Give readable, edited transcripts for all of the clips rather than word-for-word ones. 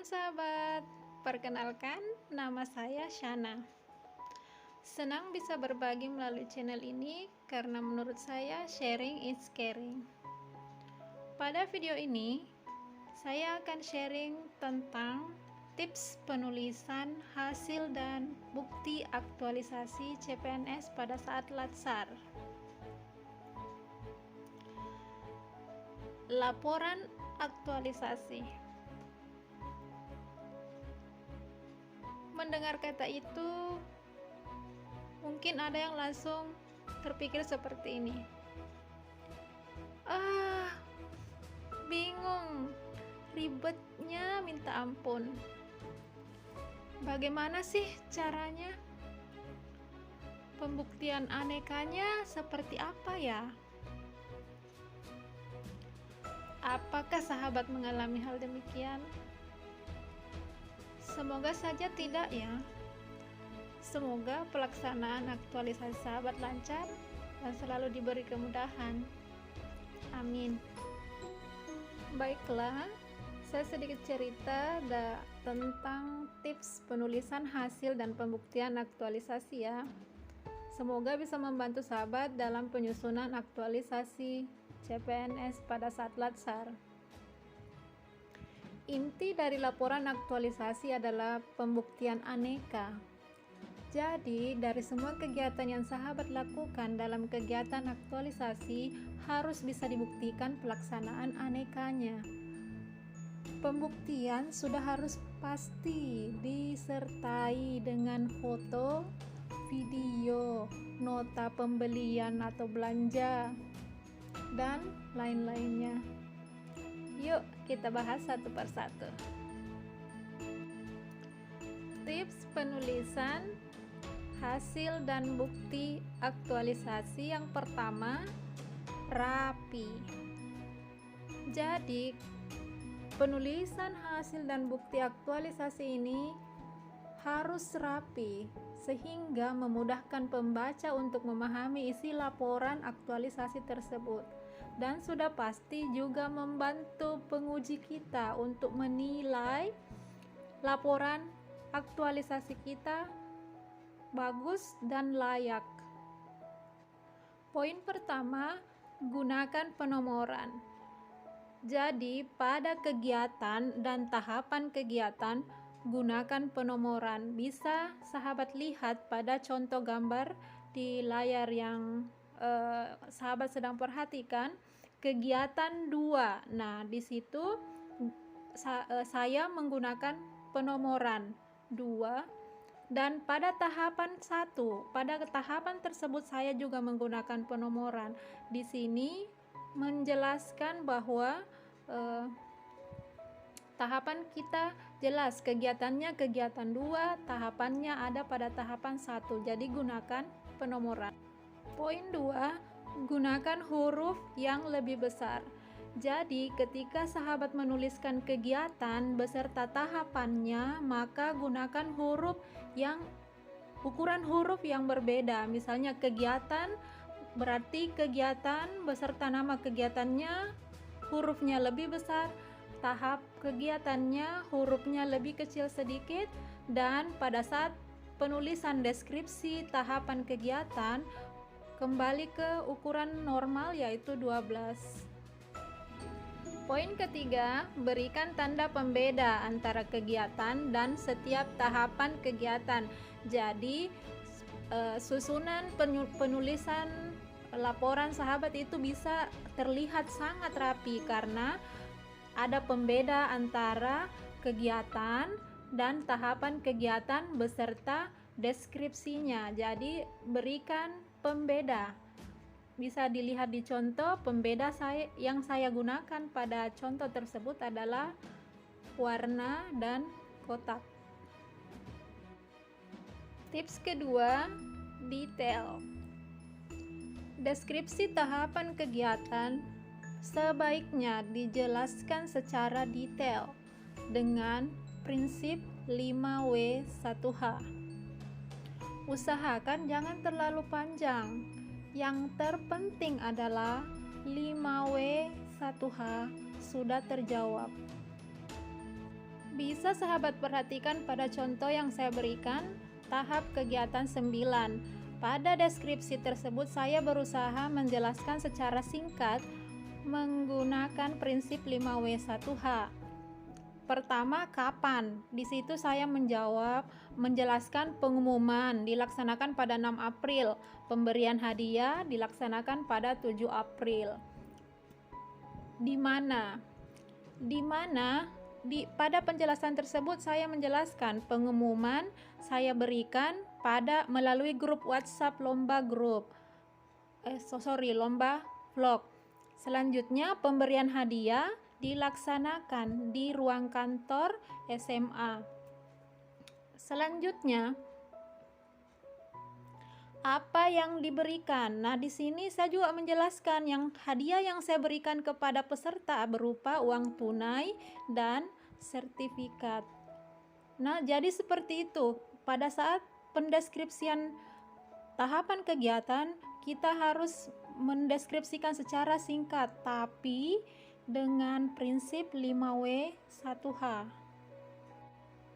Salam sahabat, perkenalkan nama saya Shana. Senang bisa berbagi melalui channel ini karena menurut saya sharing is caring. Pada video ini, saya akan sharing tentang tips penulisan hasil dan bukti aktualisasi CPNS pada saat Latsar. Laporan aktualisasi. Mendengar kata itu, mungkin ada yang langsung terpikir seperti ini. Bingung, ribetnya minta ampun. Bagaimana sih caranya? Pembuktian anekanya seperti apa ya? Apakah sahabat mengalami hal demikian? Semoga saja tidak ya. Semoga pelaksanaan aktualisasi sahabat lancar dan selalu diberi kemudahan. Amin. Baiklah, saya sedikit cerita tentang tips penulisan hasil dan pembuktian aktualisasi ya. Semoga bisa membantu sahabat dalam penyusunan aktualisasi CPNS pada saat Latsar. Inti dari laporan aktualisasi adalah pembuktian aneka. Jadi, dari semua kegiatan yang sahabat lakukan dalam kegiatan aktualisasi harus bisa dibuktikan pelaksanaan anekanya. Pembuktian sudah harus pasti disertai dengan foto, video, nota pembelian atau belanja, dan lain-lainnya. Yuk kita bahas satu persatu. Tips penulisan hasil dan bukti aktualisasi yang pertama, rapi. Jadi, penulisan hasil dan bukti aktualisasi ini harus rapi sehingga memudahkan pembaca untuk memahami isi laporan aktualisasi tersebut. Dan sudah pasti juga membantu penguji kita untuk menilai laporan aktualisasi kita bagus dan layak. Poin pertama, gunakan penomoran. Jadi, pada kegiatan dan tahapan kegiatan, gunakan penomoran. Bisa sahabat lihat pada contoh gambar di layar yang sahabat sedang perhatikan, kegiatan 2. Nah, di situ saya menggunakan penomoran 2, dan pada tahapan 1, pada tahapan tersebut saya juga menggunakan penomoran. Di sini menjelaskan bahwa tahapan kita jelas, kegiatannya kegiatan 2, tahapannya ada pada tahapan 1. Jadi gunakan penomoran. Poin 2, gunakan huruf yang lebih besar. Jadi ketika sahabat menuliskan kegiatan beserta tahapannya, maka gunakan ukuran huruf yang berbeda. Misalnya kegiatan berarti kegiatan beserta nama kegiatannya hurufnya lebih besar, tahap kegiatannya hurufnya lebih kecil sedikit, dan pada saat penulisan deskripsi tahapan kegiatan kembali ke ukuran normal yaitu 12. Poin ketiga, berikan tanda pembeda antara kegiatan dan setiap tahapan kegiatan. Jadi susunan penulisan laporan sahabat itu bisa terlihat sangat rapi karena ada pembeda antara kegiatan dan tahapan kegiatan beserta deskripsinya. Jadi berikan pembeda. Bisa dilihat di contoh, pembeda yang saya gunakan pada contoh tersebut adalah warna dan kotak. Tips kedua, detail. Deskripsi tahapan kegiatan sebaiknya dijelaskan secara detail dengan prinsip 5W1H. Usahakan jangan terlalu panjang. Yang terpenting adalah 5W1H sudah terjawab. Bisa sahabat perhatikan pada contoh yang saya berikan, tahap kegiatan 9. Pada deskripsi tersebut saya berusaha menjelaskan secara singkat menggunakan prinsip 5W1H. Pertama, kapan? Di situ saya menjelaskan pengumuman dilaksanakan pada 6 April, pemberian hadiah dilaksanakan pada 7 April. Di mana? Pada penjelasan tersebut saya menjelaskan pengumuman saya berikan melalui grup WhatsApp lomba vlog. Selanjutnya pemberian hadiah dilaksanakan di ruang kantor SMA. Selanjutnya apa yang diberikan? Nah, di sini saya juga menjelaskan yang hadiah yang saya berikan kepada peserta berupa uang tunai dan sertifikat. Nah, jadi seperti itu. Pada saat pendeskripsian tahapan kegiatan, kita harus mendeskripsikan secara singkat, tapi dengan prinsip 5W1H.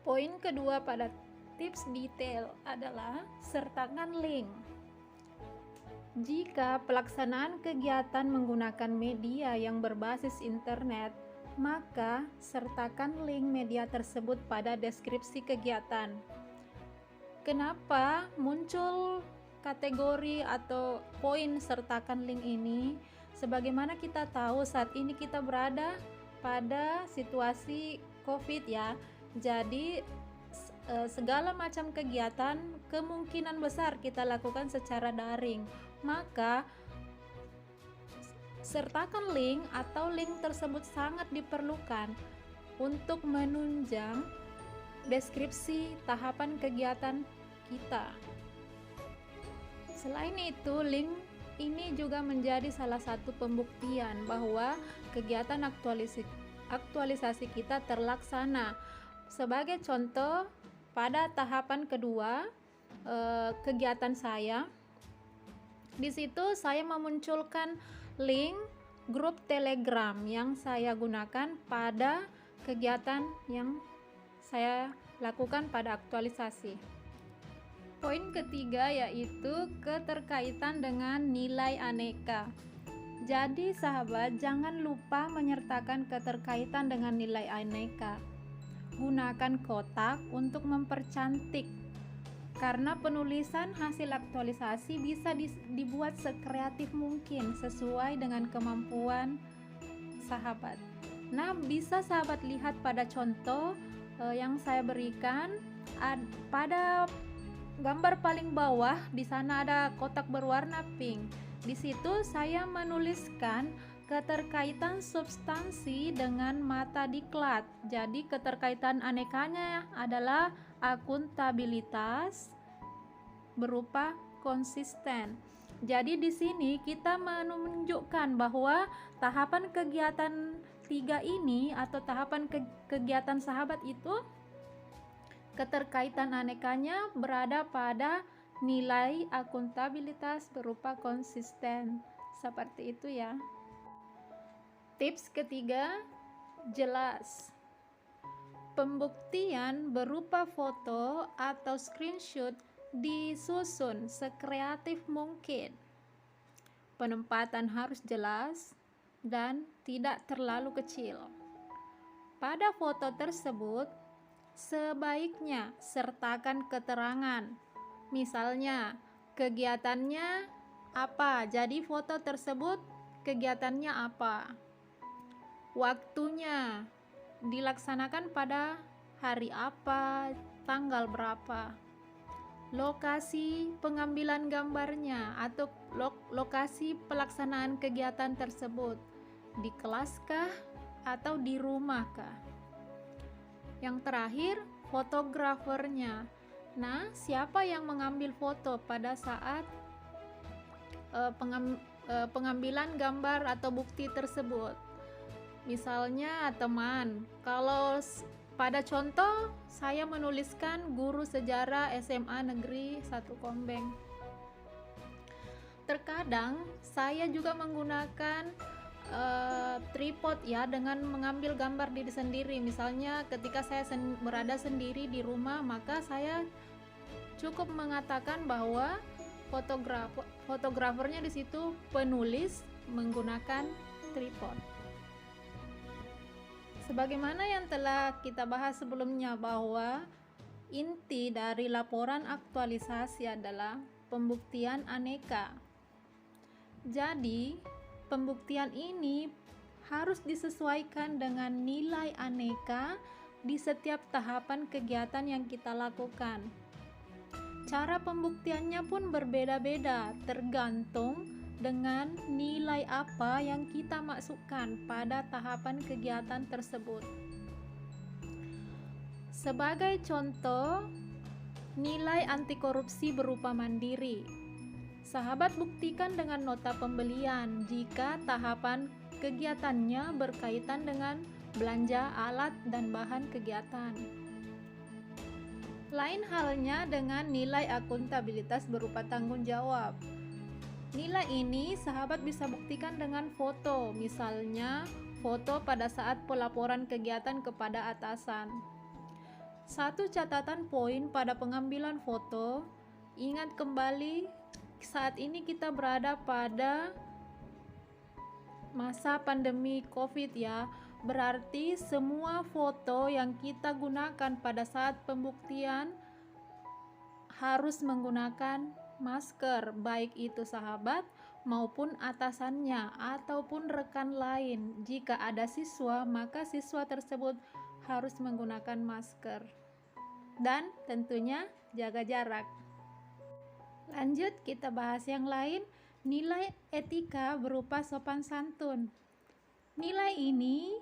Poin kedua pada tips detail adalah sertakan link. Jika pelaksanaan kegiatan menggunakan media yang berbasis internet, maka sertakan link media tersebut pada deskripsi kegiatan. Kenapa muncul kategori atau poin sertakan link ini? Sebagaimana kita tahu saat ini kita berada pada situasi COVID ya. Jadi segala macam kegiatan kemungkinan besar kita lakukan secara daring, maka sertakan link atau link tersebut sangat diperlukan untuk menunjang deskripsi tahapan kegiatan kita. Selain itu, link ini juga menjadi salah satu pembuktian bahwa kegiatan aktualisasi kita terlaksana. Sebagai contoh, pada tahapan kedua kegiatan saya, di situ saya memunculkan link grup Telegram yang saya gunakan pada kegiatan yang saya lakukan pada aktualisasi. Poin ketiga yaitu keterkaitan dengan nilai aneka. Jadi sahabat, jangan lupa menyertakan keterkaitan dengan nilai aneka. Gunakan kotak untuk mempercantik, karena penulisan hasil aktualisasi bisa dibuat sekreatif mungkin sesuai dengan kemampuan sahabat. Nah, bisa sahabat lihat pada contoh yang saya berikan. Pada gambar paling bawah di sana ada kotak berwarna pink. Di situ saya menuliskan keterkaitan substansi dengan mata diklat. Jadi keterkaitan anekanya adalah akuntabilitas berupa konsisten. Jadi di sini kita menunjukkan bahwa tahapan kegiatan 3 ini atau tahapan kegiatan sahabat itu keterkaitan anekanya berada pada nilai akuntabilitas berupa konsisten. Seperti itu ya. Tips ketiga, jelas. Pembuktian berupa foto atau screenshot disusun sekreatif mungkin. Penempatan harus jelas dan tidak terlalu kecil. Pada foto tersebut, sebaiknya sertakan keterangan. Misalnya, kegiatannya apa? Jadi foto tersebut kegiatannya apa? Waktunya dilaksanakan pada hari apa, tanggal berapa, lokasi pengambilan gambarnya atau lokasi pelaksanaan kegiatan tersebut, di kelaskah atau di rumahkah. Yang terakhir, fotografernya. Nah, siapa yang mengambil foto pada saat pengambilan gambar atau bukti tersebut? Misalnya teman, kalau pada contoh saya menuliskan guru sejarah SMA Negeri 1 Kombeng. Terkadang saya juga menggunakan tripod ya, dengan mengambil gambar diri sendiri. Misalnya ketika saya berada sendiri di rumah, maka saya cukup mengatakan bahwa fotografernya di situ penulis menggunakan tripod. Sebagaimana yang telah kita bahas sebelumnya, bahwa inti dari laporan aktualisasi adalah pembuktian aneka. Jadi, pembuktian ini harus disesuaikan dengan nilai aneka di setiap tahapan kegiatan yang kita lakukan. Cara pembuktiannya pun berbeda-beda, tergantung dengan nilai apa yang kita masukkan pada tahapan kegiatan tersebut. Sebagai contoh, nilai anti korupsi berupa mandiri. Sahabat buktikan dengan nota pembelian jika tahapan kegiatannya berkaitan dengan belanja alat dan bahan kegiatan. Lain halnya dengan nilai akuntabilitas berupa tanggung jawab. Nilai ini sahabat bisa buktikan dengan foto, misalnya foto pada saat pelaporan kegiatan kepada atasan. Satu catatan poin pada pengambilan foto, ingat kembali saat ini kita berada pada masa pandemi COVID ya. Berarti semua foto yang kita gunakan pada saat pembuktian harus menggunakan masker, baik itu sahabat maupun atasannya ataupun rekan lain. Jika ada siswa, maka siswa tersebut harus menggunakan masker dan tentunya jaga jarak. Lanjut, kita bahas yang lain, nilai etika berupa sopan santun. Nilai ini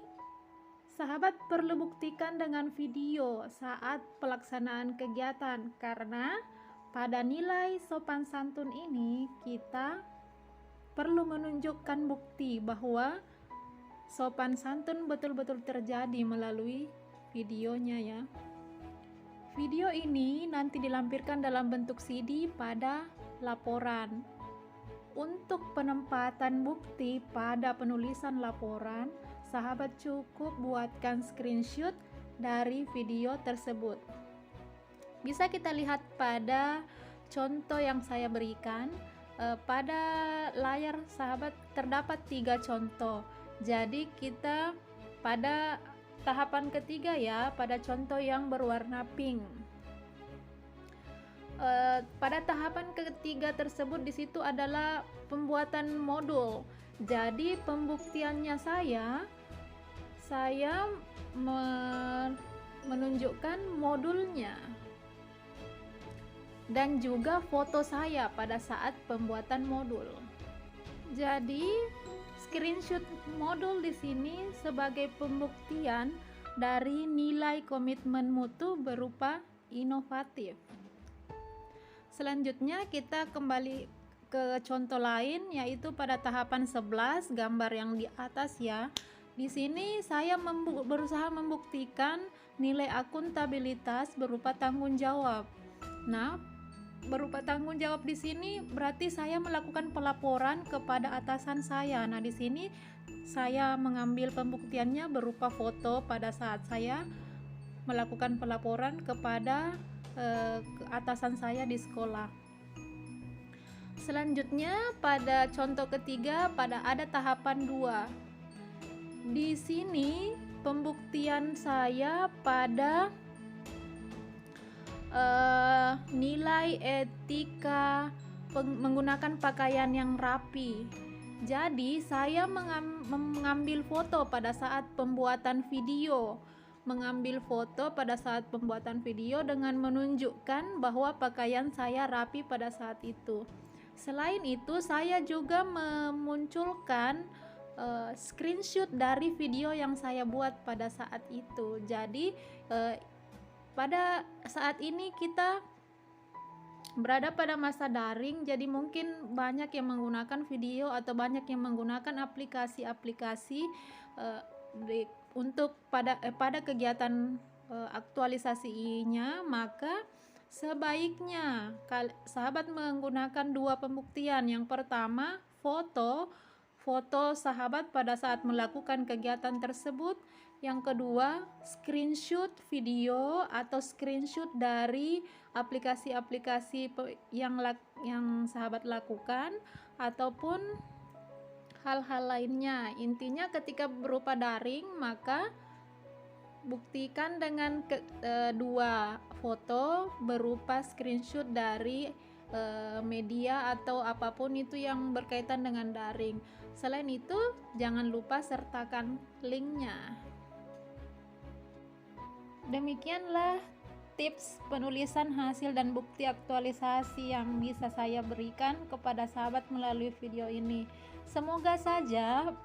sahabat perlu buktikan dengan video saat pelaksanaan kegiatan, karena pada nilai sopan santun ini kita perlu menunjukkan bukti bahwa sopan santun betul-betul terjadi melalui videonya ya. Video ini nanti dilampirkan dalam bentuk CD pada laporan. Untuk penempatan bukti pada penulisan laporan, sahabat cukup buatkan screenshot dari video tersebut. Bisa kita lihat pada contoh yang saya berikan. Pada layar sahabat terdapat 3 contoh. Jadi kita pada tahapan ketiga ya, pada contoh yang berwarna pink. Pada tahapan ketiga tersebut di situ adalah pembuatan modul. Jadi pembuktiannya saya menunjukkan modulnya dan juga foto saya pada saat pembuatan modul. Jadi screenshot modul di sini sebagai pembuktian dari nilai komitmen mutu berupa inovatif. Selanjutnya kita kembali ke contoh lain, yaitu pada tahapan 11, gambar yang di atas ya. Di sini saya berusaha membuktikan nilai akuntabilitas berupa tanggung jawab. Nah, berupa tanggung jawab di sini berarti saya melakukan pelaporan kepada atasan saya. Nah, di sini saya mengambil pembuktiannya berupa foto pada saat saya melakukan pelaporan kepada atasan saya di sekolah. Selanjutnya pada contoh ketiga, pada ada tahapan 2. Di sini pembuktian saya pada nilai etika menggunakan pakaian yang rapi. Jadi saya mengambil foto pada saat pembuatan video, dengan menunjukkan bahwa pakaian saya rapi pada saat itu. Selain itu, saya juga memunculkan screenshot dari video yang saya buat pada saat itu. Jadi pada saat ini kita berada pada masa daring, jadi mungkin banyak yang menggunakan video atau banyak yang menggunakan aplikasi-aplikasi untuk pada kegiatan aktualisasinya. Maka sebaiknya sahabat menggunakan 2 pembuktian. Yang pertama, foto foto sahabat pada saat melakukan kegiatan tersebut. Yang kedua, screenshot video atau screenshot dari aplikasi-aplikasi yang sahabat lakukan ataupun hal-hal lainnya. Intinya ketika berupa daring, maka buktikan dengan dua foto berupa screenshot dari media atau apapun itu yang berkaitan dengan daring. Selain itu, jangan lupa sertakan linknya. Demikianlah tips penulisan hasil dan bukti aktualisasi yang bisa saya berikan kepada sahabat melalui video ini. Semoga saja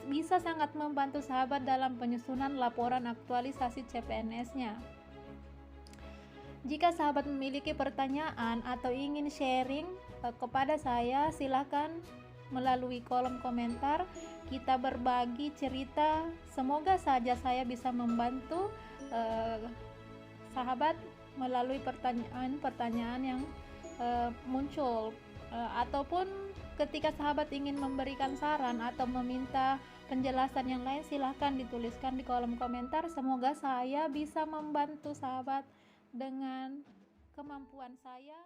bisa sangat membantu sahabat dalam penyusunan laporan aktualisasi CPNS-nya. Jika sahabat memiliki pertanyaan atau ingin sharing kepada saya, silakan melalui kolom komentar. Kita berbagi cerita. Semoga saja saya bisa membantu sahabat melalui pertanyaan-pertanyaan yang muncul, ataupun ketika sahabat ingin memberikan saran atau meminta penjelasan yang lain, silahkan dituliskan di kolom komentar. Semoga saya bisa membantu sahabat dengan kemampuan saya.